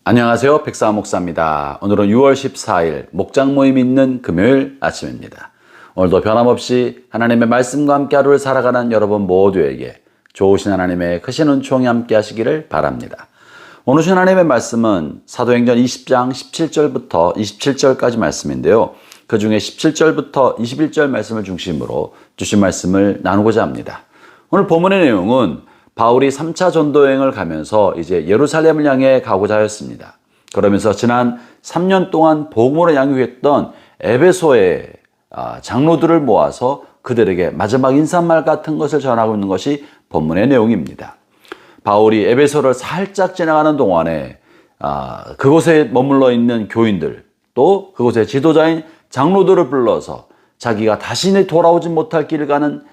안녕하세요. 백사 목사입니다. 오늘은 6월 14일 목장 모임 있는 금요일 아침입니다. 오늘도 변함없이 하나님의 말씀과 함께 하루를 살아가는 여러분 모두에게 좋으신 하나님의 크신 은총이 함께 하시기를 바랍니다. 오늘 주신 하나님의 말씀은 사도행전 20장 17절부터 27절까지 말씀인데요. 그 중에 17절부터 21절 말씀을 중심으로 주신 말씀을 나누고자 합니다. 오늘 본문의 내용은 바울이 3차 전도여행을 가면서 이제 예루살렘을 향해 가고자 하였습니다. 그러면서 지난 3년 동안 복음으로 양육했던 에베소의 장로들을 모아서 그들에게 마지막 인사말 같은 것을 전하고 있는 것이 본문의 내용입니다. 바울이 에베소를 살짝 지나가는 동안에 그곳에 머물러 있는 교인들 또 그곳의 지도자인 장로들을 불러서 자기가 다시 돌아오지 못할 길을 가는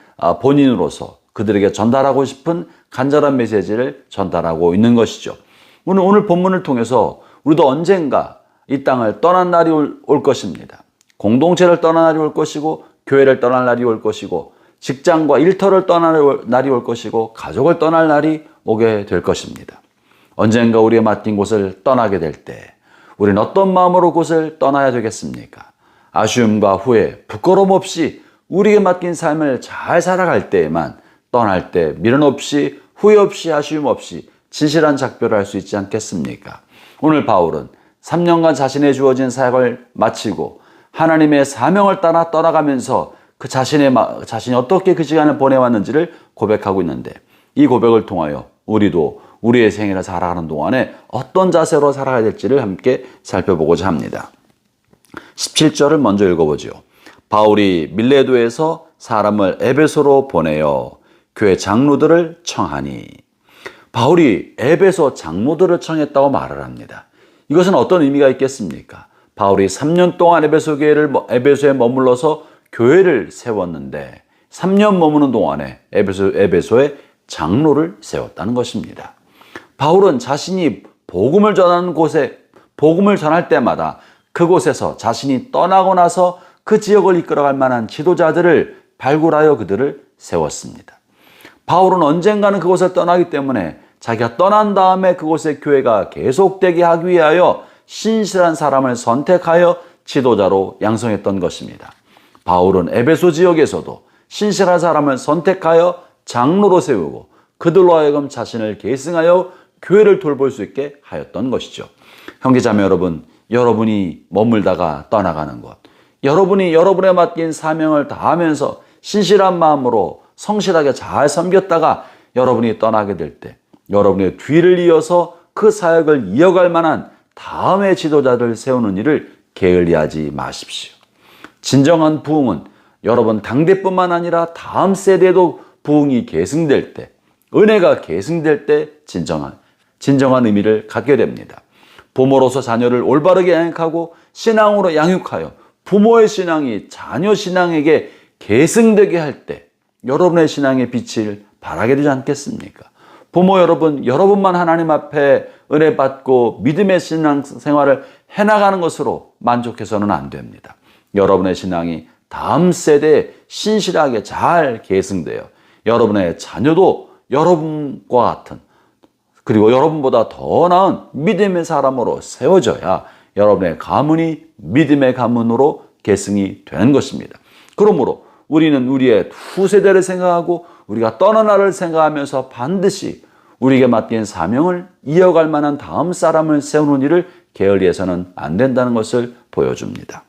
본인으로서 그들에게 전달하고 싶은 간절한 메시지를 전달하고 있는 것이죠. 오늘 본문을 통해서 우리도 언젠가 이 땅을 떠난 날이 올 것입니다. 공동체를 떠난 날이 올 것이고 교회를 떠날 날이 올 것이고 직장과 일터를 떠날 날이 올 것이고 가족을 떠날 날이 오게 될 것입니다. 언젠가 우리가 맡긴 곳을 떠나게 될 때 우리는 어떤 마음으로 곳을 떠나야 되겠습니까? 아쉬움과 후회, 부끄러움 없이 우리에게 맡긴 삶을 잘 살아갈 때에만 떠날 때 미련 없이 후회 없이 아쉬움 없이 진실한 작별을 할 수 있지 않겠습니까? 오늘 바울은 3년간 자신의 주어진 사역을 마치고 하나님의 사명을 따라 떠나가면서 그 자신이 어떻게 그 시간을 보내왔는지를 고백하고 있는데 이 고백을 통하여 우리도 우리의 생애를 살아가는 동안에 어떤 자세로 살아가야 될지를 함께 살펴보고자 합니다. 17절을 먼저 읽어보죠. 바울이 밀레도에서 사람을 에베소로 보내어 교회 장로들을 청하니. 바울이 에베소 장로들을 청했다고 말을 합니다. 이것은 어떤 의미가 있겠습니까? 바울이 3년 동안 에베소에 머물러서 교회를 세웠는데 3년 머무는 동안에 에베소에 장로를 세웠다는 것입니다. 바울은 자신이 복음을 전하는 곳에 복음을 전할 때마다 그곳에서 자신이 떠나고 나서 그 지역을 이끌어갈 만한 지도자들을 발굴하여 그들을 세웠습니다. 바울은 언젠가는 그곳을 떠나기 때문에 자기가 떠난 다음에 그곳의 교회가 계속되게 하기 위하여 신실한 사람을 선택하여 지도자로 양성했던 것입니다. 바울은 에베소 지역에서도 신실한 사람을 선택하여 장로로 세우고 그들로 하여금 자신을 계승하여 교회를 돌볼 수 있게 하였던 것이죠. 형제자매 여러분, 여러분이 머물다가 떠나가는 것, 여러분이 여러분에 맡긴 사명을 다하면서 신실한 마음으로 성실하게 잘 섬겼다가 여러분이 떠나게 될 때 여러분의 뒤를 이어서 그 사역을 이어갈 만한 다음의 지도자를 세우는 일을 게을리하지 마십시오. 진정한 부흥은 여러분 당대뿐만 아니라 다음 세대도 부흥이 계승될 때, 은혜가 계승될 때 진정한 의미를 갖게 됩니다. 부모로서 자녀를 올바르게 양육하고 신앙으로 양육하여 부모의 신앙이 자녀 신앙에게 계승되게 할 때 여러분의 신앙의 빛을 발하게 되지 않겠습니까? 부모 여러분, 여러분만 하나님 앞에 은혜 받고 믿음의 신앙 생활을 해나가는 것으로 만족해서는 안 됩니다. 여러분의 신앙이 다음 세대에 신실하게 잘 계승되어 여러분의 자녀도 여러분과 같은 그리고 여러분보다 더 나은 믿음의 사람으로 세워져야 여러분의 가문이 믿음의 가문으로 계승이 되는 것입니다. 그러므로 우리는 우리의 후세대를 생각하고 우리가 떠난 날을 생각하면서 반드시 우리에게 맡긴 사명을 이어갈 만한 다음 사람을 세우는 일을 게을리해서는 안 된다는 것을 보여줍니다.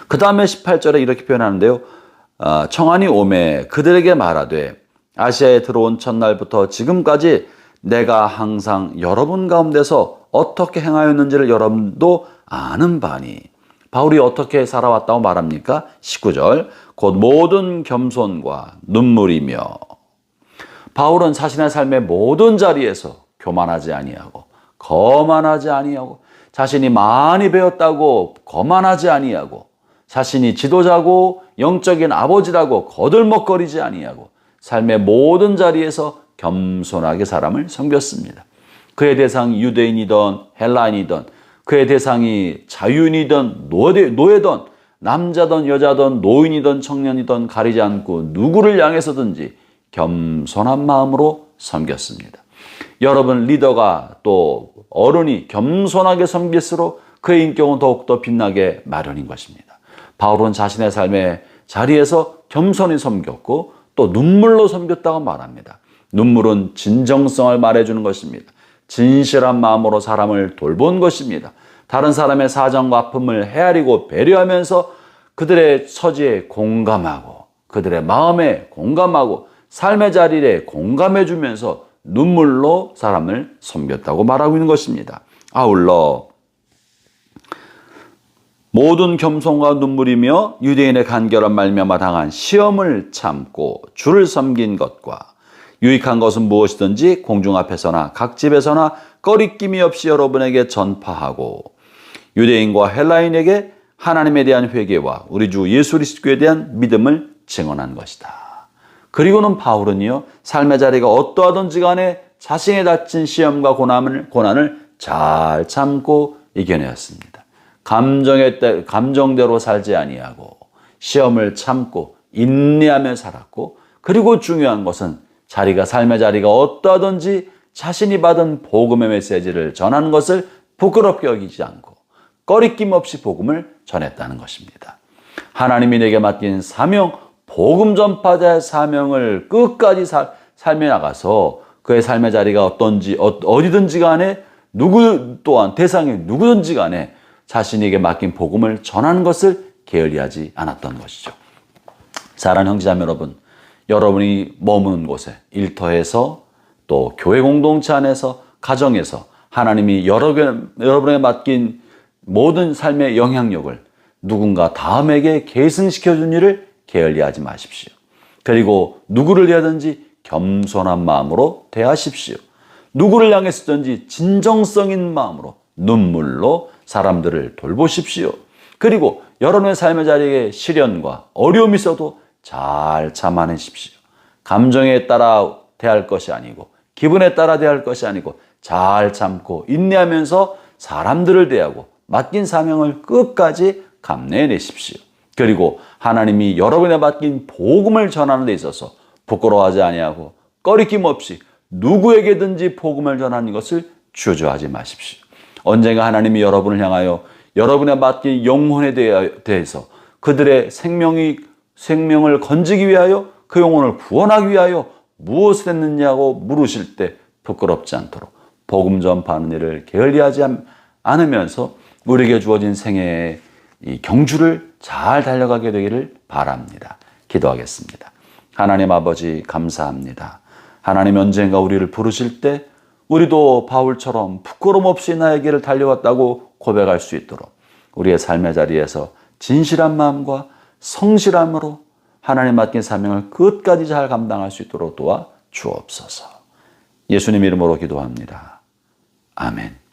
그 다음에 18절에 이렇게 표현하는데요. 청하니 오매 그들에게 말하되 아시아에 들어온 첫날부터 지금까지 내가 항상 여러분 가운데서 어떻게 행하였는지를 여러분도 아는 바니. 바울이 어떻게 살아왔다고 말합니까? 19절 곧 모든 겸손과 눈물이며. 바울은 자신의 삶의 모든 자리에서 교만하지 아니하고 거만하지 아니하고 자신이 많이 배웠다고 거만하지 아니하고 자신이 지도자고 영적인 아버지라고 거들먹거리지 아니하고 삶의 모든 자리에서 겸손하게 사람을 섬겼습니다. 그의 대상이 유대인이든 헬라인이든 그의 대상이 자유인이든 노예든 남자든 여자든 노인이든 청년이든 가리지 않고 누구를 향해서든지 겸손한 마음으로 섬겼습니다. 여러분 리더가 또 어른이 겸손하게 섬길수록 그의 인격은 더욱더 빛나게 마련인 것입니다. 바울은 자신의 삶의 자리에서 겸손히 섬겼고 또 눈물로 섬겼다고 말합니다. 눈물은 진정성을 말해주는 것입니다. 진실한 마음으로 사람을 돌본 것입니다. 다른 사람의 사정과 아픔을 헤아리고 배려하면서 그들의 처지에 공감하고 그들의 마음에 공감하고 삶의 자리에 공감해주면서 눈물로 사람을 섬겼다고 말하고 있는 것입니다. 아울러 모든 겸손과 눈물이며 유대인의 간결한 말미암아 당한 시험을 참고 주를 섬긴 것과 유익한 것은 무엇이든지 공중 앞에서나 각 집에서나 꺼리낌이 없이 여러분에게 전파하고 유대인과 헬라인에게 하나님에 대한 회개와 우리 주 예수 그리스도에 대한 믿음을 증언한 것이다. 그리고는 바울은요, 삶의 자리가 어떠하든지 간에 자신의 닥친 시험과 고난을 잘 참고 이겨내었습니다. 감정대로 살지 아니하고 시험을 참고 인내하며 살았고, 그리고 중요한 것은 삶의 자리가 어떠하든지 자신이 받은 복음의 메시지를 전하는 것을 부끄럽게 여기지 않고 꺼리낌 없이 복음을 전했다는 것입니다. 하나님이 내게 맡긴 사명, 복음 전파자의 사명을 끝까지 삶에 나가서 그의 삶의 자리가 어디든지 간에 누구 또한 대상이 누구든지 간에 자신에게 맡긴 복음을 전하는 것을 게을리하지 않았던 것이죠. 사랑하는 형제자매 여러분, 여러분이 머무는 곳에 일터에서 또 교회 공동체 안에서 가정에서 하나님이 여러분에게 맡긴 모든 삶의 영향력을 누군가 다음에게 계승시켜준 일을 게을리하지 마십시오. 그리고 누구를 대하든지 겸손한 마음으로 대하십시오. 누구를 향했든지 진정성 있는 마음으로 눈물로 사람들을 돌보십시오. 그리고 여러분의 삶의 자리에 시련과 어려움이 있어도 잘 참아내십시오. 감정에 따라 대할 것이 아니고 기분에 따라 대할 것이 아니고 잘 참고 인내하면서 사람들을 대하고 맡긴 사명을 끝까지 감내해내십시오. 그리고 하나님이 여러분에 맡긴 복음을 전하는 데 있어서 부끄러워하지 아니하고 꺼리낌 없이 누구에게든지 복음을 전하는 것을 주저하지 마십시오. 언젠가 하나님이 여러분을 향하여 여러분에 맡긴 영혼에 대해서 그들의 생명을 건지기 위하여 그 영혼을 구원하기 위하여 무엇을 했느냐고 물으실 때 부끄럽지 않도록 복음 전파하는 일을 게을리하지 않으면서 우리에게 주어진 생애의 이 경주를 잘 달려가게 되기를 바랍니다. 기도하겠습니다. 하나님 아버지 감사합니다. 하나님 언젠가 우리를 부르실 때 우리도 바울처럼 부끄럼 없이 나의 길을 달려왔다고 고백할 수 있도록 우리의 삶의 자리에서 진실한 마음과 성실함으로 하나님 맡긴 사명을 끝까지 잘 감당할 수 있도록 도와 주옵소서. 예수님 이름으로 기도합니다. 아멘.